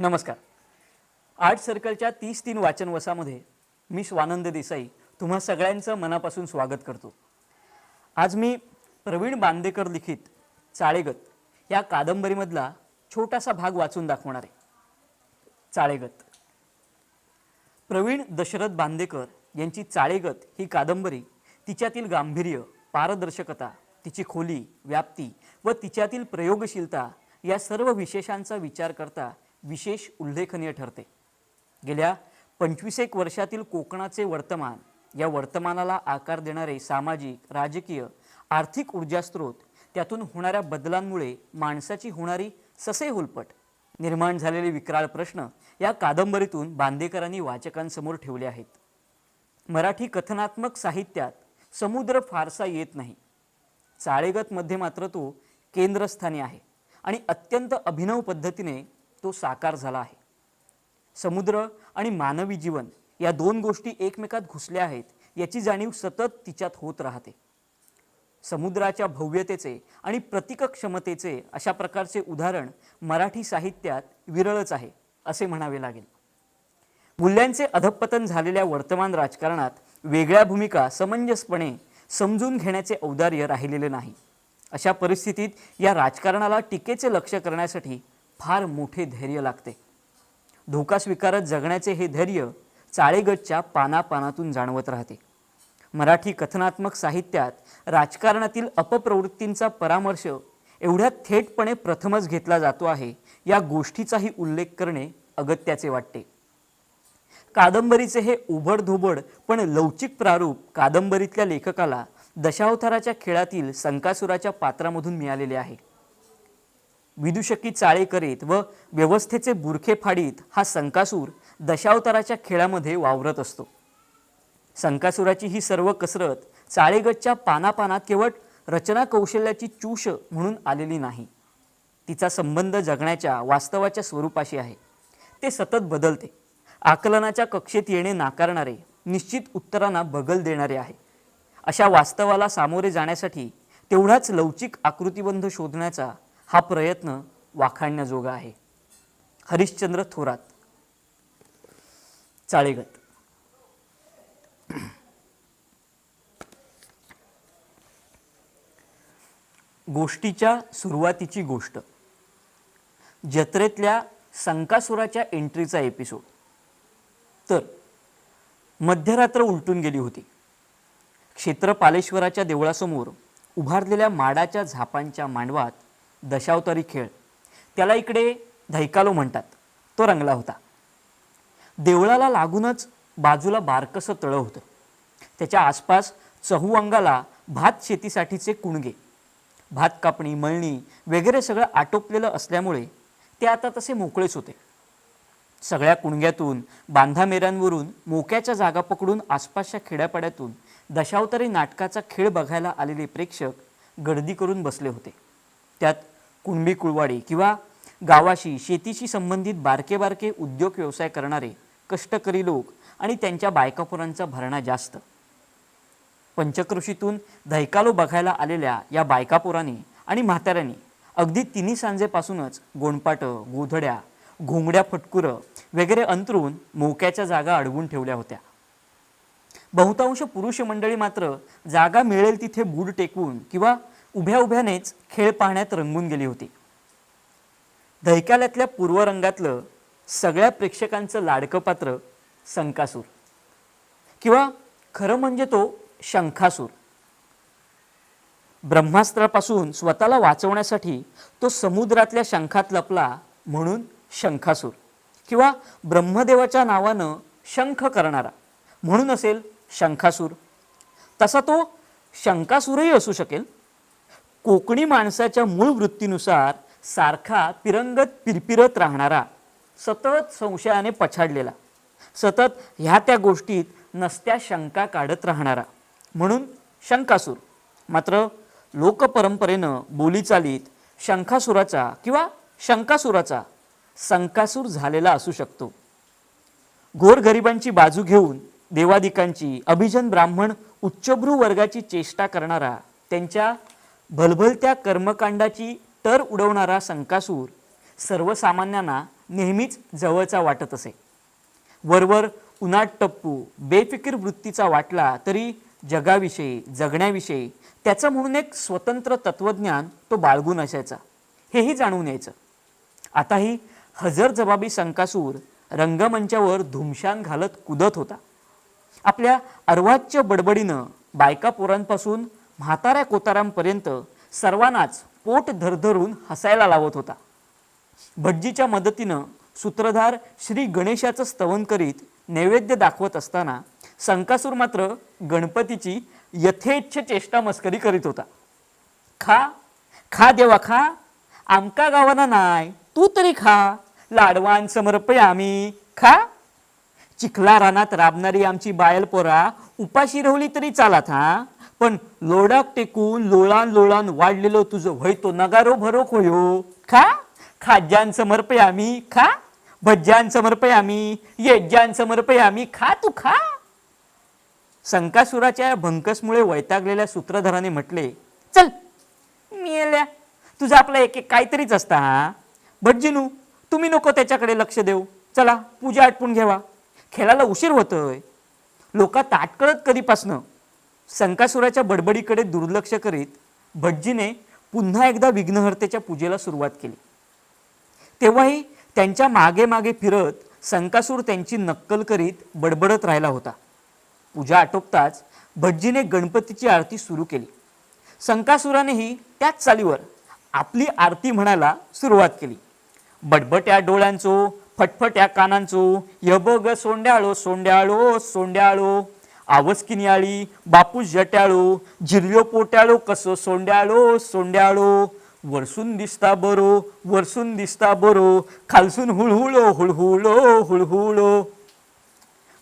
नमस्कार. आर्ट सर्कलच्या 33 वाचनवसामध्ये मी स्वानंद देसाई तुम्हा सगळ्यांचं मनापासून स्वागत करतो. आज मी प्रवीण बांदेकर लिखित चाळेगत या कादंबरीमधला छोटासा भाग वाचून दाखवणार आहे. चाळेगत. प्रवीण दशरथ बांदेकर यांची चाळेगत ही कादंबरी तिच्यातील गांभीर्य, पारदर्शकता, तिची खोली, व्याप्ती व तिच्यातील प्रयोगशीलता या सर्व विशेषांचा विचार करता विशेष उल्लेखनीय ठरते. गेल्या 25 वर्षातील कोकणाचे वर्तमान, या वर्तमानाला आकार देणारे सामाजिक, राजकीय, आर्थिक ऊर्जास्त्रोत, त्यातून होणाऱ्या बदलांमुळे माणसाची होणारी ससे हुलपट, निर्माण झालेले विक्राळ प्रश्न या कादंबरीतून बांदेकरांनी वाचकांसमोर ठेवले आहेत. मराठी कथनात्मक साहित्यात समुद्र फारसा येत नाही. चाळेगतमध्ये मात्र तो केंद्रस्थानी आहे आणि अत्यंत अभिनव पद्धतीने तो साकार झाला आहे. समुद्र आणि मानवी जीवन या दोन गोष्टी एकमेकात घुसल्या आहेत याची जाणीव सतत तिच्यात होत राहते. समुद्राच्या भव्यतेचे आणि प्रतिक क्षमतेचे अशा प्रकारचे उदाहरण मराठी साहित्यात विरळच आहे असे म्हणावे लागेल. मूल्यांचे अधःपतन झालेल्या वर्तमान राजकारणात वेगळ्या भूमिका समंजसपणे समजून घेण्याचे औदार्य राहिलेले नाही. अशा परिस्थितीत या राजकारणाला टीकेचे लक्ष्य करण्यासाठी फार मोठे धैर्य लागते. धोका स्वीकारत जगण्याचे हे धैर्य चाळेगतच्या पानापानातून जाणवत राहते. मराठी कथनात्मक साहित्यात राजकारणातील अपप्रवृत्तींचा परामर्श एवढ्या थेटपणे प्रथमच घेतला जातो आहे या गोष्टीचाही उल्लेख करणे अगत्याचे वाटते. कादंबरीचे हे उबडधोबड पण लवचिक प्रारूप कादंबरीतल्या लेखकाला दशावताराच्या खेळातील संकासुराच्या पात्रामधून मिळालेले आहे. विदूषकी चाळे करीत व व्यवस्थेचे बुरखे फाडीत हा संकासूर दशावताराच्या खेळामध्ये वावरत असतो. संकासुराची ही सर्व कसरत चाळेगतच्या पानापानात केवळ रचना कौशल्याची चूष म्हणून आलेली नाही. तिचा संबंध जगण्याच्या वास्तवाच्या स्वरूपाशी आहे. ते सतत बदलते. आकलनाच्या कक्षेत येणे नाकारणारे, निश्चित उत्तरांना बगल देणारे आहे. अशा वास्तवाला सामोरे जाण्यासाठी तेवढाच लवचिक आकृतिबंध शोधण्याचा हा प्रयत्न वाखाणण्याजोगा आहे. हरिश्चंद्र थोरात. चाळेगत. गोष्टीच्या सुरुवातीची गोष्ट. जत्रेतल्या संकासुराच्या एंट्रीचा एपिसोड. तर मध्यरात्र उलटून गेली होती. क्षेत्रपालेश्वराच्या देवळासमोर उभारलेल्या माडाच्या झापांच्या मांडवात दशावतारी खेळ, त्याला इकडे धैकालो म्हणतात, तो रंगला होता. देवळाला लागूनच बाजूला बारकसं तळं होतं. त्याच्या आसपास चहूअंगाला भात शेतीसाठीचे कुणगे, भात कापणी, मळणी वगैरे सगळं आटोपलेलं असल्यामुळे ते आता तसे मोकळेच होते. सगळ्या कुणग्यातून, बांधामेऱ्यांवरून मोक्याच्या जागा पकडून आसपासच्या खेड्यापाड्यातून दशावतारी नाटकाचा खेळ बघायला आलेले प्रेक्षक गर्दी करून बसले होते. त्यात कुणबी कुळवाडी किंवा गावाशी, शेतीशी संबंधित बारके बारके उद्योग व्यवसाय करणारे कष्टकरी लोक आणि त्यांच्या बायकापोरांचा भरणा जास्त. पंचक्रोशीतून धैकालो बघायला आलेल्या या बायकापोरांनी आणि म्हाताऱ्यांनी अगदी तिन्ही सांजेपासूनच गोणपाटं, गोधड्या, घोंगड्या, फटकुरं वगैरे अंतरून मोक्याच्या जागा अडवून ठेवल्या होत्या. बहुतांश पुरुष मंडळी मात्र जागा मिळेल तिथे बूड टेकवून किंवा उभ्या उभ्यानेच खेळ पाहण्यात रंगून गेली होती. धैकाल्यातल्या पूर्वरंगातलं सगळ्या प्रेक्षकांचं लाडकं पात्र संकासूर, किंवा खरं म्हणजे तो शंखासूर. ब्रह्मास्त्रापासून स्वतःला वाचवण्यासाठी तो समुद्रातल्या शंखात लपला म्हणून शंखासूर, किंवा ब्रह्मदेवाच्या नावानं शंख करणारा म्हणून असेल शंखासूर. तसा तो शंकासूरही असू शकेल. कोकणी माणसाच्या मूळ वृत्तीनुसार सारखा पिरंगत पिरपिरत राहणारा, सतत संशयाने पछाडलेला, सतत ह्या त्या गोष्टीत नसत्या शंका काढत राहणारा म्हणून शंकासूर. मात्र लोकपरंपरेनं बोलीचालीत शंखासुराचा किंवा शंकासुराचा संकासूर झालेला असू शकतो. गोरगरिबांची बाजू घेऊन देवादिकांची, अभिजन ब्राह्मण उच्चभ्रू वर्गाची चेष्टा करणारा, त्यांच्या भलभलत्या कर्मकांडाची टर उडवणारा संकासूर सर्वसामान्यांना नेहमीच जवळचा वाटत असे. वरवर उन्हाट टप्पू बेफिकीर वृत्तीचा वाटला तरी जगाविषयी जगण्याविषयी त्याचं म्हणून एक स्वतंत्र तत्वज्ञान तो बाळगून असायचा, हेही जाणून यायचं. आताही हजरजबाबी संकासूर रंगमंचावर धुमशान घालत कुदत होता. आपल्या अर्वाच्य बडबडीनं बायका पोरांपासून म्हाताऱ्या कोतारांपर्यंत सर्वांनाच पोट धरधरून हसायला लावत होता. भटजीच्या मदतीनं सूत्रधार श्री गणेशाचं स्तवन करीत नैवेद्य दाखवत असताना संकासूर मात्र गणपतीची यथेच्छ चेष्टा मस्करी करीत होता. खा खा देवा खा, आमका गावाना नाय, तू तरी खा, लाडवान समर्पयामी खा. चिखला रानात राबणारी आमची बायल पोरा उपाशी राहुली तरी चालत हा, पण लोडाक टेकून लोळान लोळान वाढलेलो तुझं वय तो नगारो भरो होयो खा. खाज्यान समर्पयामी खा, भज्यान समर्पयामी, येज्यान समर्पयामी खा तू खा. संकासुराच्या भंकसमुळे वैतागलेल्या सूत्रधाराने म्हटले, चल मेल्या, तुझा आपला एक एक काहीतरीच असता हा. भटजीनू तुम्ही नको त्याच्याकडे लक्ष देऊ, चला पूजा आटपून घ्यावा, खेळायला उशीर होतोय. लोका ताटकळत कधीपासनं. संकासुराच्या बडबडीकडे दुर्लक्ष करीत भटजीने पुन्हा एकदा विघ्नहर्तेच्या पूजेला सुरुवात केली. तेव्हाही त्यांच्या मागे मागे फिरत संकासूर त्यांची नक्कल करीत बडबडत राहिला होता. पूजा आटोपताच भटजीने गणपतीची आरती सुरू केली. संकासुरानेही त्याच चालीवर आपली आरती म्हणायला सुरुवात केली. बडबट्या डोळ्यांचो फटफट्या कानांचो यबग सोंड्याळो सोंड्याळो सोंड्याळो, आवसकिनियाळी बापूस जट्याळो, झिरल्यो पोट्याळो कसो सोंड्याळो सोंड्याळो, वरसून दिसता बरो वरसून दिसता बरो, खालसून हुळहुळो हुळहुळो हुळहुळो.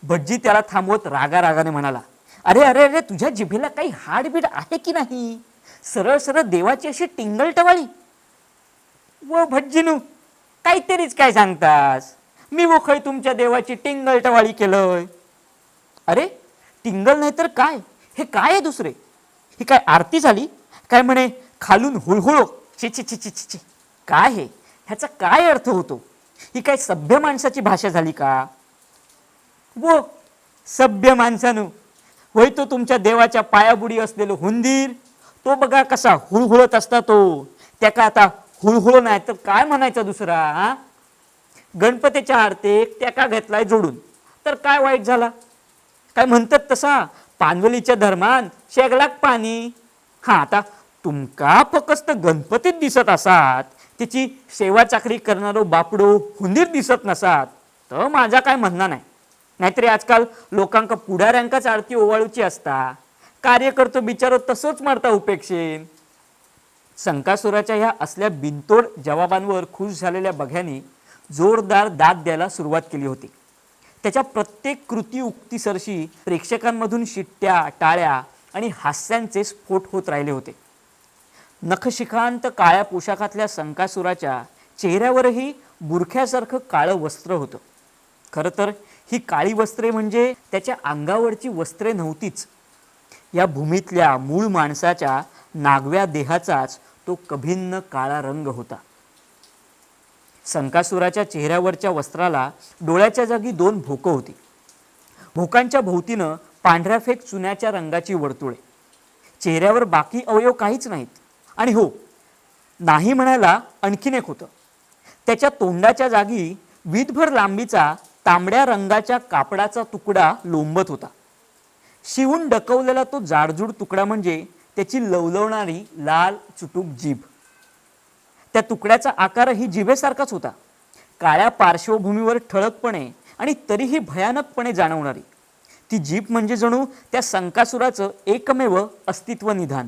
भटजी त्याला थांबवत रागा रागाने म्हणाला, अरे अरे अरे, तुझ्या जिभेला काही हाडबीड आहे की नाही? सरळ सरळ देवाची अशी टिंगल टवाळी. व भटजीनू काहीतरीच काय सांगतास, मी वखय तुमच्या देवाची टिंगल टवाळी केलंय. अरे टिंगल नाही तर काय, हे काय आहे दुसरे? ही काय आरती झाली काय म्हणे खालून हुळहुळो? ची ची ची ची ची, काय हे, ह्याचा काय अर्थ होतो? ही काय सभ्य माणसाची भाषा झाली का? वो सभ्य माणसानू, होय तो तुमच्या देवाच्या पायाबुडी असलेलो हुंदीर, तो बघा कसा हुळहुळत असता तो. त्या का आता हुळहुळ नाही तर काय म्हणायचं दुसरा? हा, गणपतीच्या आरतीत त्या का घेतलाय जोडून, तर काय वाईट झाला? काय म्हणतात तसा पानवलीच्या धर्मान शेगलाक पाणी. हा, आता तुमका फक्त गणपतीत दिसत असात, त्याची सेवा चाकरी करणारो बापडो हुंदीर दिसत नसात, तर माझा काय म्हणणं नाही. नाहीतरी आजकाल लोकांका पुढाऱ्यांकाच आरती ओवाळूची असता, कार्यकर्तो बिचारो तसंच मारता उपेक्षेन. संकासुराच्या ह्या असल्या बिनतोड जवाबांवर खुश झालेल्या बघ्यांनी जोरदार दाद द्यायला सुरुवात केली होती. त्याच्या प्रत्येक कृती उक्तीसरशी प्रेक्षकांमधून शिट्ट्या टाळ्या आणि हास्यांचे स्फोट होत राहिले होते. नखशिखांत काळ्या पोशाखातल्या संकासुराच्या चेहऱ्यावरही बुरख्यासारखं काळं वस्त्र होतं. खरं तर ही काळी वस्त्रे म्हणजे त्याच्या अंगावरची वस्त्रे नव्हतीच, या भूमीतल्या मूळ माणसाच्या नागव्या देहाचाच तो कभिन्न काळा रंग होता. संकासुराच्या चेहऱ्यावरच्या वस्त्राला डोळ्याच्या जागी 2 भोकं होती. भोकांच्या भोवतीनं पांढऱ्या फेक चुन्याच्या रंगाची वर्तुळे. चेहऱ्यावर बाकी अवयव काहीच नाहीत. आणि हो, नाही म्हणायला आणखीन एक होतं. त्याच्या तोंडाच्या जागी वीटभर लांबीचा तांबड्या रंगाच्या कापडाचा तुकडा लोंबत होता. शिवून डकवलेला तो जाडजूड तुकडा म्हणजे त्याची लवलवणारी लाल चुटूक जीभ. त्या तुकड्याचा आकारही जिभेसारखाच होता, काळ्या पार्श्वभूमीवर ठळकपणे आणि तरीही भयानकपणे जाणवणारी. ती जीभ म्हणजे जणू त्या संकासुराचं एकमेव अस्तित्व निधान.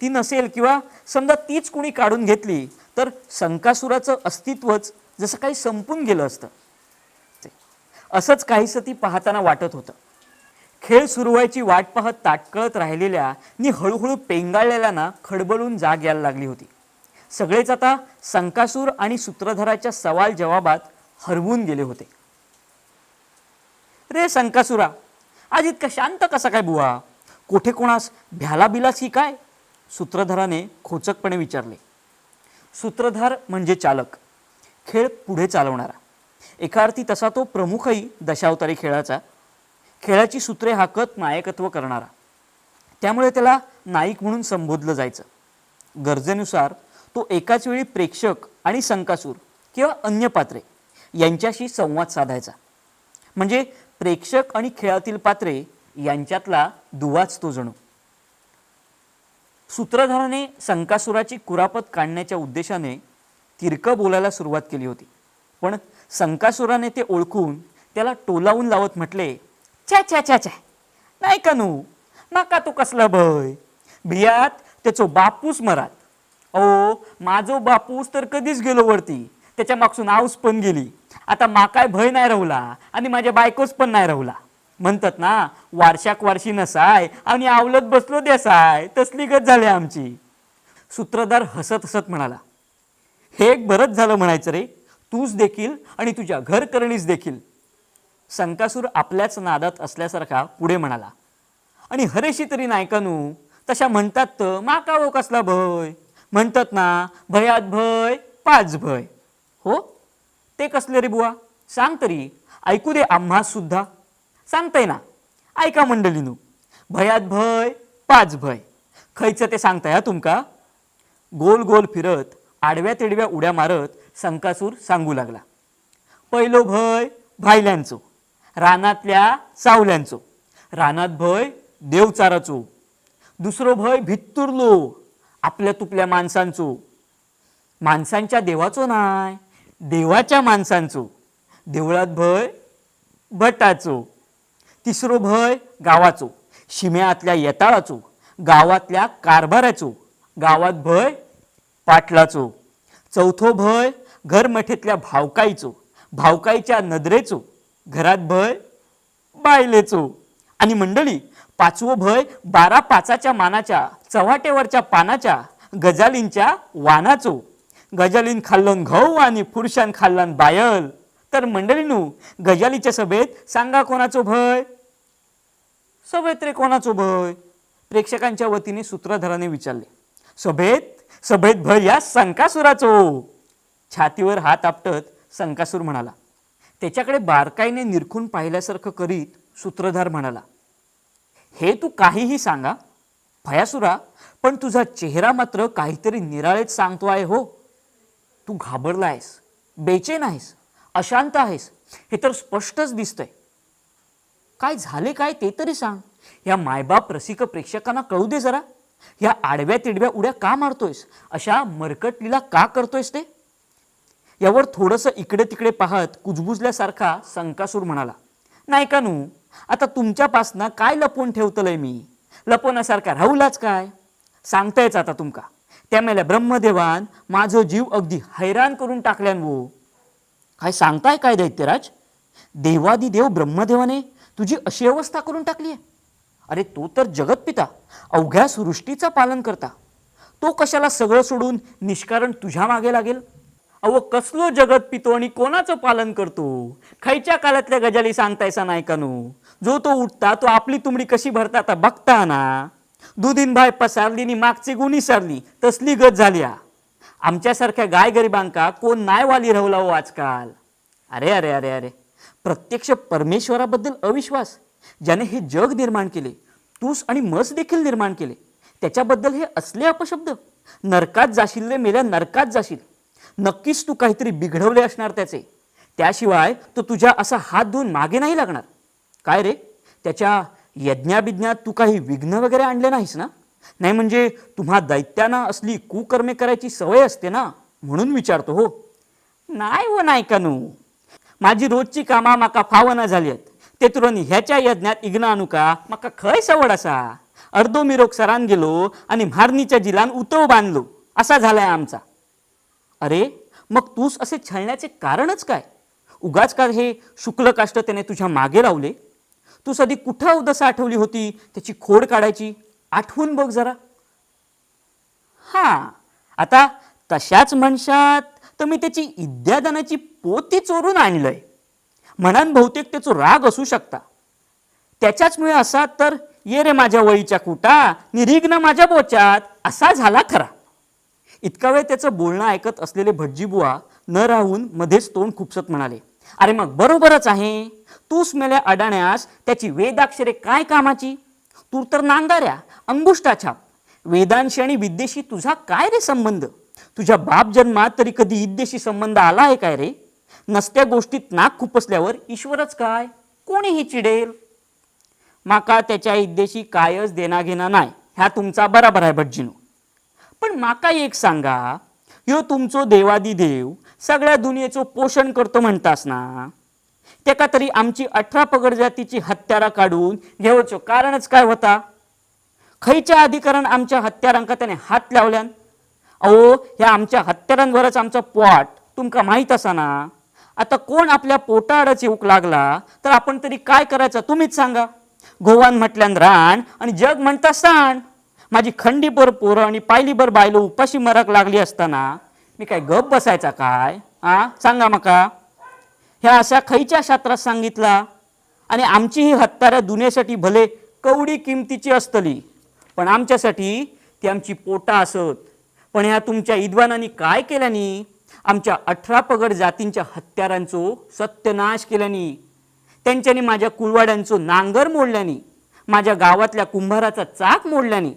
ती नसेल किंवा समजा तीच कुणी काढून घेतली तर संकासुराचं अस्तित्वच जसं काही संपून गेलं असतं. असंच काहीसं ती पाहताना वाटत होतं. खेळ सुरू व्हायची वाट पाहत ताटकळत राहिलेल्या नि हळूहळू पेंगाळलेल्यांना खडबडून जाग यायला लागली होती. सगळेच आता संकासूर आणि सूत्रधाराच्या सवाल जवाबात हरवून गेले होते. रे संकासुरा, आज इतका शांत कसा काय बुवा? कोठे कोणास भ्याला बिलास ही काय? सूत्रधाराने खोचकपणे विचारले. सूत्रधार म्हणजे चालक. खेळ पुढे चालवणारा, एका अर्थी तसा तो प्रमुखही दशावतारी खेळाचा, खेळाची सूत्रे हाकत नायकत्व करणारा, त्यामुळे त्याला नाईक म्हणून संबोधलं जायचं. गरजेनुसार तो एकाच वेळी प्रेक्षक आणि संकासूर किंवा अन्य पात्रे यांच्याशी संवाद साधायचा. म्हणजे प्रेक्षक आणि खेळातील पात्रे यांच्यातला दुवाच तो जणू. सूत्रधाराने संकासुराची कुरापत काढण्याच्या उद्देशाने तिरकं बोलायला सुरुवात केली होती, पण संकासुराने ते ओळखून त्याला टोलावून लावत म्हटले, छ्या छ्या छ्या छ्या, नाही का नू, नका तू कसला भय, भियात त्याचो बापूस मरात. ओ माझो बापूस तर कधीच गेलो वरती, त्याच्या मागसून आऊस पण गेली, आता माकाय भय नाही राहुला आणि माझ्या बायकोच पण नाही राहुला. म्हणतात ना, वारशाक वारशी नसाय आणि आवलत बसलो देसाय, तसली गत झाली आमची. सूत्रधार हसत हसत म्हणाला, हे एक बरंच झालं म्हणायचं रे, तूच देखील आणि तुझ्या घरकरणीच देखील. संकासूर आपल्याच नादात असल्यासारखा पुढे म्हणाला, आणि हरेशी तरी नायकानू तशा म्हणतात तर माका हो कसला भय, म्हणतात ना, भयात भय पाच भय. हो ते कसले रे बुवा, सांग तरी, ऐकू दे आम्हास सुद्धा. सांगताय ना, ऐका मंडळीनू, भयात भय पाच भय, खयचं ते सांगताय हा तुमका. गोल गोल फिरत आडव्या तिडव्या उड्या मारत संकासूर सांगू लागला. पहिलो भय भायल्यांचो, रानातल्या सावल्यांचो, रानात भय देवचाराचो. दुसरो भय भित्तुरलो, आपल्या तुपल्या माणसांचो, माणसांच्या देवाचो नाय, देवाच्या माणसांचो. देवळात भय भटाचो. तिसरो भय गावाचो, शिम्यातल्या येताळाचो, गावातल्या कारभाराचो, गावात भय पाटलाचो. चौथो भय घरमठेतल्या भावकाईचो, भावकाईच्या नदरेचो, घरात भय बायलेचो. आणि मंडळी, पाचवो भय 12 मानाच्या चव्हाटेवरच्या पानाच्या गजालींच्या वानाचो. गजालीन खाल्लन घऊ आणि पुरुषान खाल्लन बायल. तर मंडळीनू, गजालीच्या सभेत सांगा कोणाचो भय. सभेत रे कोणाचो भय, प्रेक्षकांच्या वतीने सूत्रधाराने विचारले. सभेत भय या संकासुराचो. छातीवर हात आपटत संकासूर म्हणाला. त्याच्याकडे बारकाईने निरखून पाहिल्यासारखं करीत सूत्रधार म्हणाला, हे तू काहीही सांगा भयासुरा, पण तुझा चेहरा मात्र काहीतरी निराळेच सांगतो आहे हो. तू घाबरला आहेस, बेचैन आहेस, अशांत आहेस, हे तर स्पष्टच दिसतंय. काय झाले काय ते तरी सांग. या मायबाप रसिक प्रेक्षकांना कळू दे जरा. या आडव्या तिडव्या उड्या का मारतोयस, अशा मरकटलीला का करतोयस ते. यावर थोडंसं इकडे तिकडे पाहत कुजबुजल्यासारखा संकासूर म्हणाला, नाही का नू, आता तुमच्यापासनं काय लपवून ठेवतलंय मी. लपवण्यासारखा राहुलाच काय सांगतायच आता तुमका. त्या मेल्या ब्रह्मदेवान माझं जीव अगदी हैराण करून टाकल्यान वो. काय सांगताय काय दैत्यराज, देवादिदेव ब्रह्मदेवाने तुझी अशी अवस्था करून टाकली आहे. अरे तो तर जगतपिता, अवघ्या सृष्टीचा पालन करता, तो कशाला सगळं सोडून निष्कारण तुझ्या मागे लागेल. अहो कसलो जगत पितो आणि कोणाचं पालन करतो. खयच्या काळातल्या गजाली सांगतायसा नाही का नू. जो तो उठता तो आपली तुमडी कशी भरता आता बघता ना. दुधीन भाय पसारली नि मागची गुणी सारली, तसली गत झाली. आमच्यासारख्या गाय गरिबांका कोण नाही वाली राहुला हो आजकाल. अरे अरे अरे अरे, प्रत्यक्ष परमेश्वराबद्दल अविश्वास, ज्याने हे जग निर्माण केले, तूस आणि मस देखील निर्माण केले, त्याच्याबद्दल हे असले अपशब्द. नरकात जाशील रे मेल्या, नरकात जाशील. नक्कीच तू काहीतरी बिघडवले असणार त्याचे, त्याशिवाय तो तुझ्या असा हात धुवून मागे नाही लागणार. काय रे, त्याच्या यज्ञाबिज्ञात तू काही विघ्न वगैरे आणले नाहीस ना. नाही म्हणजे तुम्हा दैत्यांना असली कुकर्मे करायची सवय असते ना, म्हणून विचारतो हो. नाही हो नाही का नू, माझी रोजची कामा माका फावना झाली आहेत. ते तुरंत ह्याच्या यज्ञात इग्न आणू का, माका खय सवड असा. अर्धो मिरोग सरान गेलो आणि म्हारणीच्या जिलान उतव बांधलो, असा झालाय आमचा. अरे मग तूच असे छळण्याचे कारणच काय. उगाच का हे शुक्ल काष्ट त्याने तुझ्या मागे लावले. तू सधी कुठं अवदसा आठवली होती त्याची खोड काढायची, आठवून बघ जरा. हा आता तशाच म्हणशात तर मी त्याची इद्यादानाची पोती चोरून आणलंय. म्हणान बहुतेक त्याचा राग असू शकता. त्याच्याच मुळे असा तर ये रे माझ्या वळीच्या कुटा निरीग्न माझ्या बोचात, असा झाला खरा. इतका वेळ त्याचं बोलणं ऐकत असलेले भटजीबुवा न राहून मध्येच तोंड खुपसत म्हणाले, अरे मग बरोबरच आहे. तूच मेल्या अडाण्यास त्याची वेदाक्षरे काय कामाची? तू तर नांगाऱ्या अंगुष्टा छाप. वेदांशी आणि विद्येशी तुझा काय रे संबंध? तुझ्या बाप जन्मात तरी कधी विद्येशी संबंध आला आहे काय रे? नसत्या गोष्टीत नाक खुपसल्यावर ईश्वरच काय, कोणीही चिडेल. माका त्याच्या विद्येशी कायच देना घेणा नाही, ह्या तुमचा बराबर आहे भटजीनो. पण माका एक सांगा, ह्यो तुमचो देवादी देव सगळ्या दुनियेचो पोषण करतो म्हणतास ना, त्याका तरी आमची 18 पगड जातीची हत्यारा काढून घेवचो कारणच काय होता? खयच्या अधिकरण आमच्या हत्यारांका त्याने हात लावल्यान? अहो, ह्या आमच्या हत्यारांवरच आमचा पोट तुमका माहीत असा ना. आता कोण आपल्या पोटाआडच येऊक लागला तर आपण तरी काय करायचं तुम्हीच सांगा. गोवान म्हटल्यान रान आणि जग म्हणता सांड. माझी खंडीभर पोरं आणि पायलीभर बायलो उपाशी मराक लागली असताना मी काय गप बसायचा काय? सांगा मका. ह्या अशा खयच्या शास्त्रात सांगितला? आणि आमची ही हत्यारं दुनियेसाठी भले कवडी किमतीची असतली, पण आमच्यासाठी ती आमची पोटा असत. पण ह्या तुमच्या विद्वानांनी काय केल्यानी? आमच्या 18 पगड जातींच्या हत्यारांचो सत्यनाश केल्यानी. त्यांच्यानी माझ्या कुलवाड्यांचो नांगर मोडल्यानी, माझ्या गावातल्या कुंभाराचा चाक मोडल्यानी,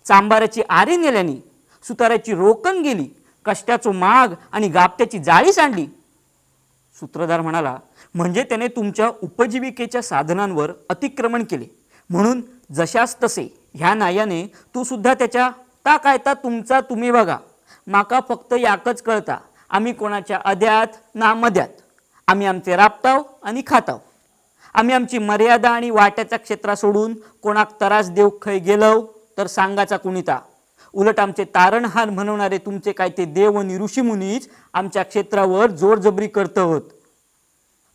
चांबाराची आरी नेल्यानी, सुताराची रोकण गेली, कष्टाचो माग आणि गापत्याची जाळी सांडली. सूत्रधार म्हणाला, म्हणजे त्याने तुमच्या उपजीविकेच्या साधनांवर अतिक्रमण केले, म्हणून जशास तसे ह्या नायाने तू सुद्धा त्याच्या ता कायता तुमचा तुम्ही बघा. माका फक्त याकच कळता, आम्ही कोणाच्या अद्यात ना मध्यात. आम्ही आमचे राबताव आणि खाताव. आम्ही आमची मर्यादा आणि वाट्याचा क्षेत्रा सोडून कोणाक त्रास देऊ खय गेलो तर सांगाचा कुणीता. उलट आमचे तारणहार म्हणवणारे तुमचे काय ते देव आणि ऋषीमुनीच आमच्या क्षेत्रावर जोरजबरी करतवत.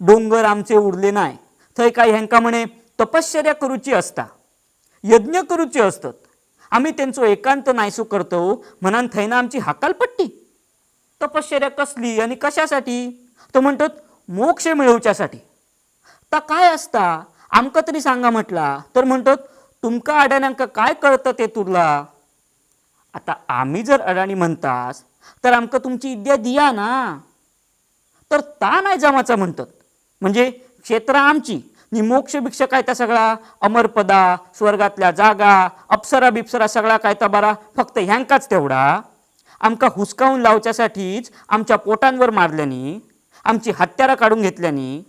डोंगर आमचे उरले नाही, थंय काय ह्यांका म्हणे तपश्चर्या करूची असता, यज्ञ करूचे असतात. आम्ही त्यांचो एकांत नायसो करतो म्हणान थैना आमची हाकालपट्टी. तपश्चर्या कसली आणि कशासाठी? तो म्हणतात मोक्ष मिळवच्यासाठी. ता काय असता आमका तरी सांगा म्हटला तर म्हणतात तुमका अडाण्यांका काय कळतं ते तुरला. आता आम्ही जर अडाणी म्हणतास तर आमका तुमची विद्या दिया ना. तर ता नाही जमाचा म्हणतात. म्हणजे क्षेत्र आमची नि मोक्ष भिक्षा काय त्या सगळा अमरपदा, स्वर्गातल्या जागा, अप्सरा बिप्सरा सगळा काय त्या बरा फक्त ह्यांकाच तेवढा. आमका हुसकावून लावच्यासाठीच आमच्या पोटांवर मारल्यानी, आमची हत्यारा काढून घेतल्यानी.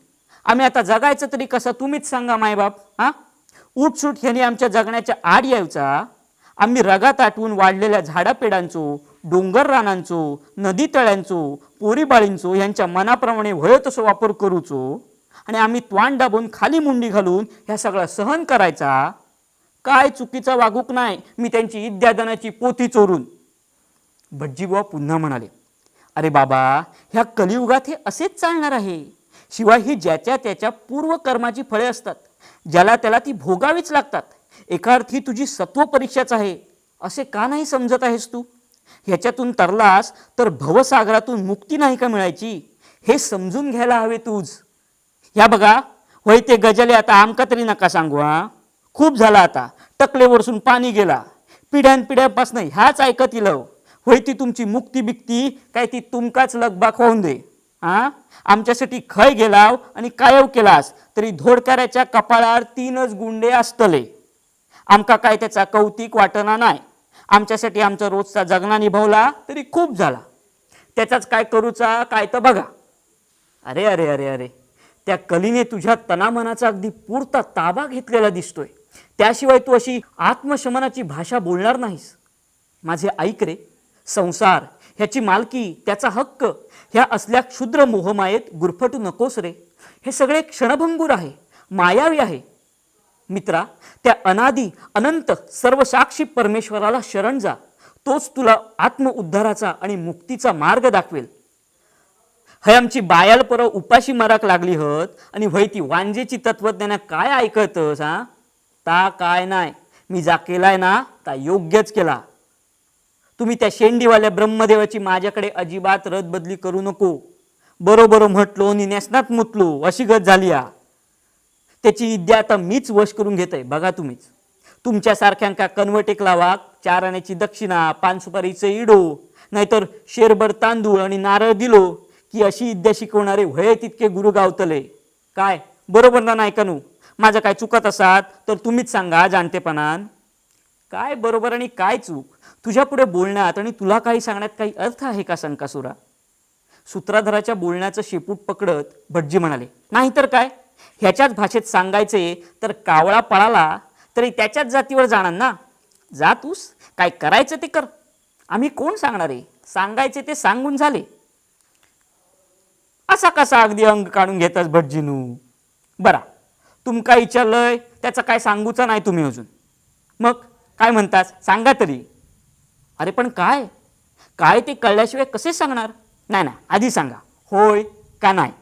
आम्ही आता जगायचं तरी कसं तुम्हीच सांगा मायबाप. उठसूट ह्यानी आमच्या जगण्याच्या आड यायचा. आम्ही रगात आटवून वाढलेल्या झाडापेडांचो, डोंगर रानांचो, नदी तळ्यांचो, पोरीबाळींचो ह्यांच्या मनाप्रमाणे वय तसं वापर करूचो. आणि आम्ही त्वांड दाबून खाली मुंडी घालून ह्या सगळा सहन करायचा. काय चुकीचा वागूक नाही मी त्यांची विद्यादानाची पोथी चोरून. भटजीबुवा पुन्हा म्हणाले, अरे बाबा, ह्या कलियुगात हे असेच चालणार आहे. शिवाय ही ज्याच्या त्याच्या पूर्वकर्माची फळे असतात, ज्याला त्याला ती भोगावीच लागतात. एका अर्थी तुझी सत्व परीक्षाच आहे असे का नाही समजत आहेस तू? ह्याच्यातून तरलास तर भवसागरातून मुक्ती नाही का मिळायची? हे समजून घ्यायला हवे तूच. ह्या बघा, होय ते गजले आता आमका तरी नका सांगू. खूप झाला आता, टकलेवरसून पाणी गेला. पिढ्यानपिढ्यापासून ह्याच ऐकत इल. होय ती तुमची मुक्ती बिक्ती काय ती तुमकाच लगबाक होऊन दे. आमच्यासाठी खय गेलाव आणि कायव केलास तरी धोडकाऱ्याच्या कपाळावर 3च गुंडे असतले. आमका काय त्याचा कौतिक वाटना नाही. आमच्यासाठी आमचा रोजचा जगणा निभावला तरी खूप झाला. त्याचाच काय करूचा काय तर बघा. अरे अरे अरे अरे, त्या कलीने तुझ्या तनामनाचा अगदी पुरता ताबा घेतलेला दिसतोय. त्याशिवाय तू अशी आत्मशमनाची भाषा बोलणार नाहीस. माझे ऐक रे, संसार, ह्याची मालकी, त्याचा हक्क, ह्या असल्या क्षुद्र मोहमायेत गुरफटू नकोस रे. हे सगळे क्षणभंगूर आहे, मायावी आहे. मित्रा, त्या अनादी अनंत सर्वसाक्षी परमेश्वराला शरण जा. तोच तुला आत्मउद्धाराचा आणि मुक्तीचा मार्ग दाखवेल. हय आमची बायाल पर उपाशी मराक लागली हत आणि वय ती वांजेची तत्वज्ञान काय ऐकतस? ता काय नाही, मी जा केलाय ना ता योग्यच केला. तुम्ही त्या शेंडीवाल्या ब्रह्मदेवाची माझ्याकडे अजिबात रदबदली करू नको. बरोबर म्हटलो नि नेसनात मुतलो अशी गत झाली. त्याची विद्या आता मीच वश करून घेतय. बघा तुम्हीच. तुमच्यासारख्यांका कन्वर्टेक लावा, 4 आण्याची दक्षिणा, 5 सुपारीचं इडो, नाहीतर शेरभर तांदूळ आणि नारळ दिलो की अशी विद्या शिकवणारे व्हय तितके गुरु गावतले. काय बरोबर ना नाही कनू? माझं काय चुकत असात तर तुम्हीच सांगा जाणतेपणान. काय बरोबर आणि काय चूक तुझ्या पुढे बोलण्यात आणि तुला काही सांगण्यात काही अर्थ आहे का संकासुरा? सूत्रधाराच्या बोलण्याचं शेपूट पकडत भटजी म्हणाले, नाहीतर काय, ह्याच्याच भाषेत सांगायचे तर कावळा पळाला तरी त्याच्याच जातीवर जाणार ना. जा तूस, काय करायचं ते कर, आम्ही कोण सांगणार आहे, सांगायचे ते सांगून झाले. असा कसा अगदी अंग काढून घेतास भटजीनू? बरा, तुमका विचारलंय त्याचं काय सांगूचं नाही तुम्ही अजून, मग काय म्हणतास सांगा तरी. अरे पण काय काय ते कळल्याशिवाय कसे सांगणार? नाही ना, आधी सांगा होय का नाही.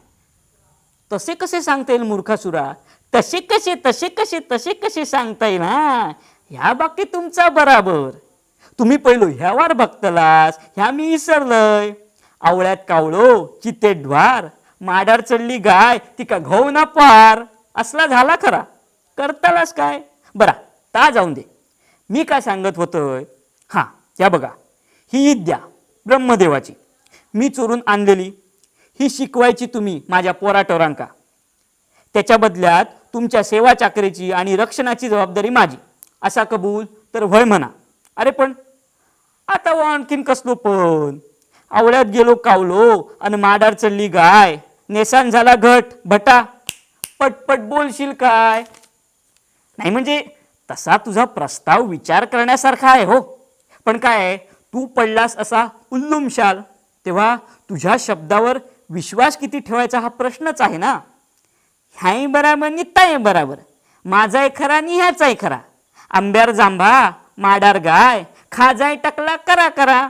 तसे कसे सांगता येईल मूर्खासुरा? तसे कसे तसे कसे तसे कसे सांगता येईल? ना ह्या बाबतीत तुमचा बराबर. तुम्ही पहिलो ह्यावर बघतलास, ह्या मी विसरलय. आवळ्यात कावळो चिते ढवार, माडार चढली गाय ती का घाऊ ना पार, असला झाला खरा. करतालास काय? बरा ता जाऊन दे, मी काय सांगत होतोय. हां या बघा, ही विद्या ब्रह्मदेवाची मी चोरून आणलेली, ही शिकवायची तुम्ही माझ्या पोराटोरांका. त्याच्या बदल्यात तुमच्या सेवा चाकरीची आणि रक्षणाची जबाबदारी माझी, असा कबूल तर व्हय म्हणा. अरे पण आता व आणखीन कसलो पण? आवळ्यात गेलो कावलो आणि माडार चढली गाय, नेसान झाला घट भटा, पटपट बोलशील काय? नाही म्हणजे तसा तुझा प्रस्ताव विचार करण्यासारखा आहे हो, पण काय तू पडलास असा उल्लुमशाल तेव्हा तुझ्या शब्दावर विश्वास किती ठेवायचा हा प्रश्नच आहे ना. ह्याही बराबर नित्ताही बराबर, माझाही खरा आणि ह्याचाही खरा. आंब्यार जांभा माडार गाय, खाजाय टकला करा करा.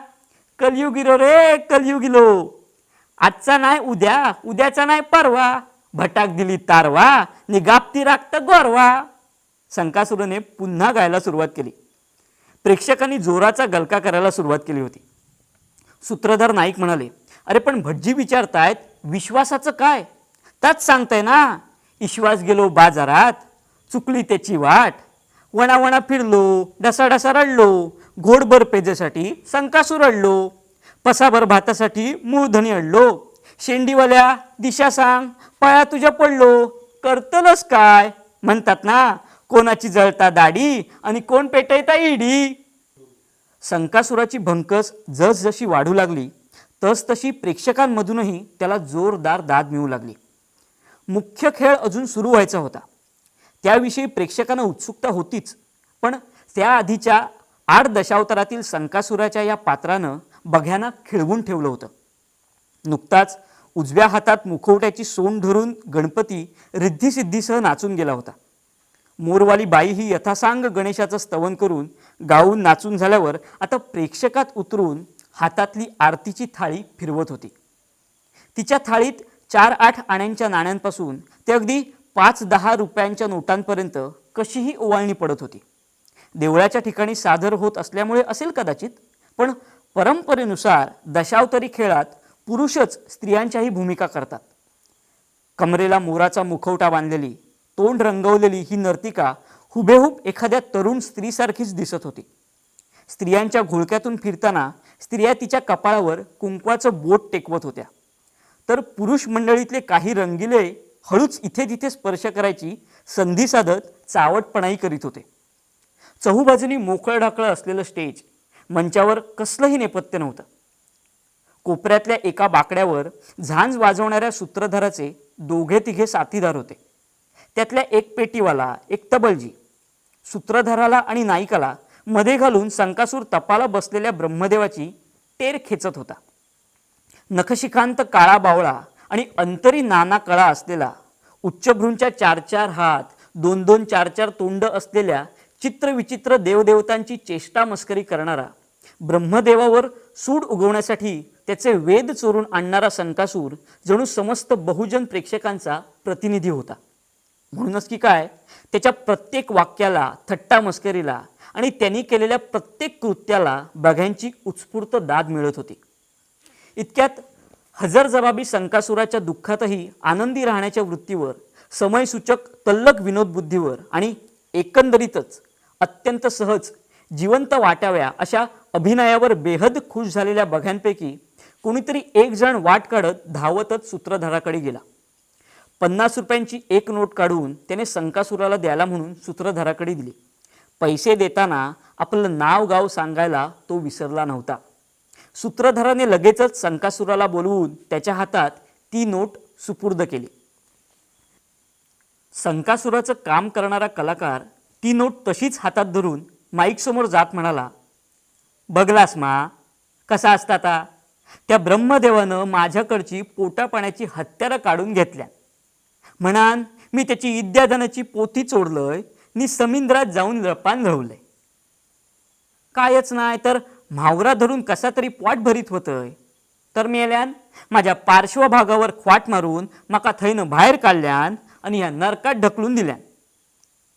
कलयुगिरो रे कलयुगिलो, आजचा नाही उद्या, उद्याचा नाही परवा, भटाक दिली तारवा नि गापती राखत गोरवा. संकासुराने पुन्हा गायला सुरुवात केली. प्रेक्षकांनी जोराचा गलका करायला सुरुवात केली होती. सूत्रधार नाईक म्हणाले, अरे पण भटजी विचारतायत विश्वासाचं काय? त्याच सांगताय ना, विश्वास गेलो बाजारात, चुकली त्याची वाट, वणावणा फिरलो, ढसाढसा रडलो, घोडभर पेजेसाठी संकासूर अडलो, पसाभर भातासाठी मूळधनी अडलो, शेंडीवाल्या दिशा सांग पाया तुझ्या पडलो, करतलस काय? म्हणतात ना, कोणाची जळता दाढी आणि कोण पेटयता इडी. संकासुराची भंकस जसजशी वाढू लागली तसतशी प्रेक्षकांमधूनही त्याला जोरदार दाद मिळू लागली. मुख्य खेळ अजून सुरू व्हायचा होता, त्याविषयी प्रेक्षकांना उत्सुकता होतीच, पण त्याआधीच्या 8 दशावतारातील संकासुराच्या या पात्रानं बघ्यांना खिळवून ठेवलं होतं. नुकताच उजव्या हातात मुखवट्याची सोंड धरून गणपती रिद्धिसिद्धीसह नाचून गेला होता. मोरवाली बाई ही यथासांग गणेशाचं स्तवन करून गाऊन नाचून झाल्यावर आता प्रेक्षकात उतरून हातातली आरतीची थाळी फिरवत होती. तिच्या थाळीत 4-8 आण्यांच्या नाण्यांपासून ते अगदी 5-10 रुपयांच्या नोटांपर्यंत कशीही ओवाळणी पडत होती. देवळाच्या ठिकाणी सादर होत असल्यामुळे असेल कदाचित, पण परंपरेनुसार दशावतारी खेळात पुरुषच स्त्रियांच्याही भूमिका करतात. कमरेला मोराचा मुखवटा बांधलेली, तोंड रंगवलेली ही नर्तिका हुबेहूब एखाद्या तरुण स्त्रीसारखीच दिसत होती. स्त्रियांच्या घोळक्यातून फिरताना स्त्रिया तिच्या कपाळावर कुंकवाचं बोट टेकवत होत्या, तर पुरुष मंडळीतले काही रंगिले हळूच इथे तिथे स्पर्श करायची संधी साधत चावटपणाही करीत होते. चहूबाजूनी मोकळं ढाकळं असलेलं स्टेज, मंचावर कसलंही नेपथ्य नव्हतं. कोपऱ्यातल्या एका बाकड्यावर झांज वाजवणाऱ्या सूत्रधाराचे 2-3 साथीदार होते. त्यातल्या एक पेटीवाला, एक तबलजी. सूत्रधाराला आणि नायिकाला मध्ये घालून संकासूर तपाला बसलेल्या ब्रह्मदेवाची टेर खेचत होता. नखशिखांत काळा बावळा आणि अंतरी नाना कळा असलेला, उच्चभ्रूंच्या 4-4 हात, 2-2, 4-4 तोंड असलेल्या चित्रविचित्र देवदेवतांची चेष्टा मस्करी करणारा, ब्रह्मदेवावर सूड उगवण्यासाठी त्याचे वेद चोरून आणणारा संकासूर जणू समस्त बहुजन प्रेक्षकांचा प्रतिनिधी होता. म्हणूनच की काय, त्याच्या प्रत्येक वाक्याला, थट्टा मस्करीला आणि त्यांनी केलेल्या प्रत्येक कृत्याला बघ्यांची उत्स्फूर्त दाद मिळत होती. इतक्यात हजरजबाबी संकासुराच्या दुःखातही आनंदी राहण्याच्या वृत्तीवर, समयसूचक तल्लक विनोदबुद्धीवर आणि एकंदरीतच अत्यंत सहज जिवंत वाटाव्या अशा अभिनयावर बेहद खुश झालेल्या बघ्यांपैकी कोणीतरी एक जण वाट काढत धावतच सूत्रधाराकडे गेला. 50 रुपयांची एक नोट काढून त्याने संकासुराला द्यायला म्हणून सूत्रधाराकडे दिली. पैसे देताना आपलं नाव गाव सांगायला तो विसरला नव्हता. सूत्रधाराने लगेचच संकासुराला बोलवून त्याच्या हातात ती नोट सुपूर्द केली. संकासुराचं काम करणारा कलाकार ती नोट तशीच हातात धरून माईक समोर जात म्हणाला, बघलास मा कसा असता त्या ब्रह्मदेवानं माझ्याकडची पोटापाण्याची हत्यारं काढून घेतल्या. म्हणान मी त्याची विद्याधनाची पोथी चोरलंय नि समुद्रात जाऊन रपान रवलंय. कायच नाही तर म्हावरा धरून कसा तरी पोट भरीत होतंय. तर मेल्यान माझ्या पार्श्वभागावर ख्वाट मारून माका थैनं बाहेर काढल्यान आणि या नरकात ढकलून दिल्यान.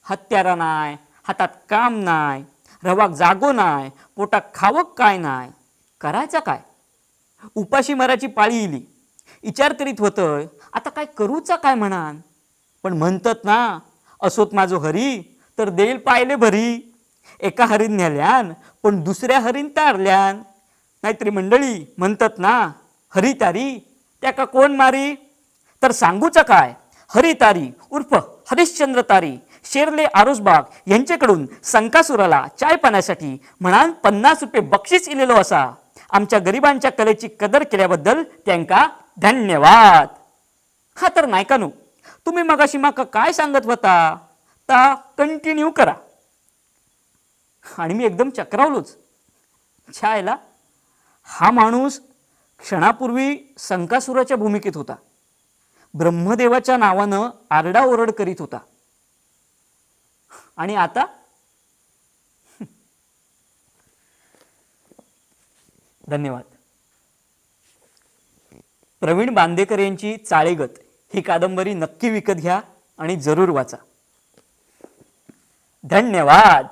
हत्यारा नाय, हातात काम नाय, रवाक जागो नाय, पोटात खावक काय नाय, करायचा काय? उपाशी मराची पाळी इली. विचार करीत होतंय आता काय करूचा काय म्हणान. पण म्हणतात ना, असोत माझो हरी तर देईल पाहिले भरी. एका हरीन नेल्यान पण दुसऱ्या हरीन तारल्यान. नाहीतरी मंडळी म्हणतात ना, हरी तारी त्याका कोण मारी. तर सांगूचा काय, हरी तारी उर्फ हरिश्चंद्र तारी शेरले आरोसबाग यांच्याकडून संकासुराला चाय पाण्यासाठी म्हणान 50 रुपये बक्षीस इलेलो असा. आमच्या गरिबांच्या कलेची कदर केल्याबद्दल त्यांका धन्यवाद. हा तर नाही का नो, तुम्ही मगाशी माका काय सांगत होता ता कंटिन्यू करा. आणि मी एकदम चक्रावलोच. छायला हा माणूस क्षणापूर्वी संकासुराच्या भूमिकेत होता. ब्रह्मदेवाच्या नावानं आरडाओरड करीत होता. आणि आता धन्यवाद. प्रवीण बांदेकर यांची चाळेगत ही कादंबरी नक्की विकत घ्या आणि जरूर वाचा. धन्यवाद.